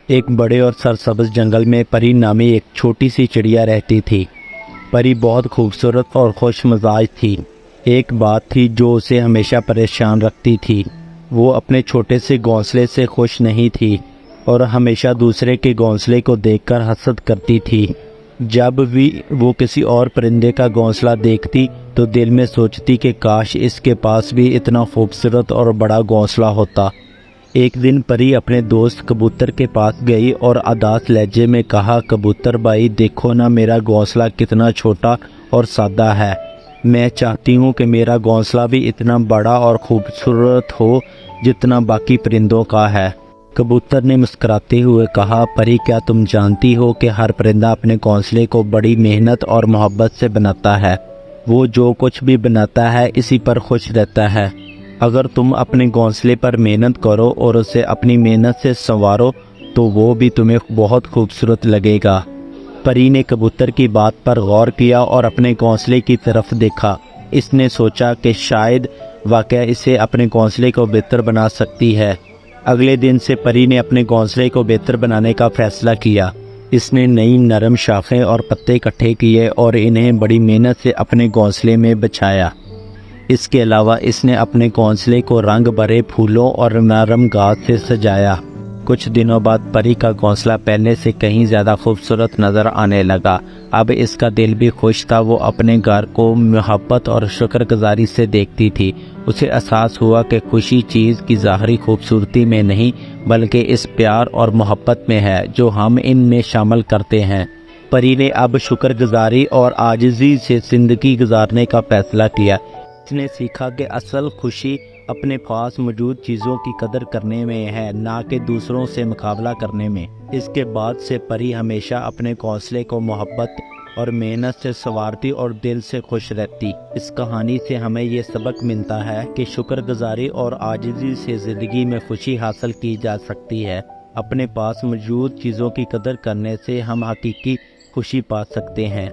ایک بڑے اور سرسبز جنگل میں پری نامی ایک چھوٹی سی چڑیا رہتی تھی۔ پری بہت خوبصورت اور خوش مزاج تھی۔ ایک بات تھی جو اسے ہمیشہ پریشان رکھتی تھی۔ وہ اپنے چھوٹے سے گھونسلے سے خوش نہیں تھی اور ہمیشہ دوسرے کے گھونسلے کو دیکھ کر حسد کرتی تھی۔ جب بھی وہ کسی اور پرندے کا گھونسلہ دیکھتی تو دل میں سوچتی کہ کاش اس کے پاس بھی اتنا خوبصورت اور بڑا گھونسلہ ہوتا۔ ایک دن پری اپنے دوست کبوتر کے پاس گئی اور اداس لہجے میں کہا، کبوتر بھائی دیکھو نا، میرا گھونسلہ کتنا چھوٹا اور سادہ ہے۔ میں چاہتی ہوں کہ میرا گھونسلہ بھی اتنا بڑا اور خوبصورت ہو جتنا باقی پرندوں کا ہے۔ کبوتر نے مسکراتے ہوئے کہا، پری کیا تم جانتی ہو کہ ہر پرندہ اپنے گھونسلے کو بڑی محنت اور محبت سے بناتا ہے۔ وہ جو کچھ بھی بناتا ہے اسی پر خوش رہتا ہے۔ اگر تم اپنے گھونسلے پر محنت کرو اور اسے اپنی محنت سے سنوارو تو وہ بھی تمہیں بہت خوبصورت لگے گا۔ پری نے کبوتر کی بات پر غور کیا اور اپنے گھونسلے کی طرف دیکھا۔ اس نے سوچا کہ شاید واقعہ اسے اپنے گھونسلے کو بہتر بنا سکتی ہے۔ اگلے دن سے پری نے اپنے گھونسلے کو بہتر بنانے کا فیصلہ کیا۔ اس نے نئی نرم شاخیں اور پتے اکٹھے کیے اور انہیں بڑی محنت سے اپنے گھونسلے میں بچھایا۔ اس کے علاوہ اس نے اپنے گھونسلے کو رنگ برے پھولوں اور نرم گھاس سے سجایا۔ کچھ دنوں بعد پری کا گھونسلہ پہلے سے کہیں زیادہ خوبصورت نظر آنے لگا۔ اب اس کا دل بھی خوش تھا۔ وہ اپنے گھر کو محبت اور شکر گزاری سے دیکھتی تھی۔ اسے احساس ہوا کہ خوشی چیز کی ظاہری خوبصورتی میں نہیں بلکہ اس پیار اور محبت میں ہے جو ہم ان میں شامل کرتے ہیں۔ پری نے اب شکر گزاری اور عاجزی سے زندگی گزارنے کا فیصلہ کیا۔ اس نے سیکھا کہ اصل خوشی اپنے پاس موجود چیزوں کی قدر کرنے میں ہے، نہ کہ دوسروں سے مقابلہ کرنے میں۔ اس کے بعد سے پری ہمیشہ اپنے گھونسلے کو محبت اور محنت سے سنوارتی اور دل سے خوش رہتی۔ اس کہانی سے ہمیں یہ سبق ملتا ہے کہ شکر گزاری اور عاجزی سے زندگی میں خوشی حاصل کی جا سکتی ہے۔ اپنے پاس موجود چیزوں کی قدر کرنے سے ہم حقیقی خوشی پا سکتے ہیں۔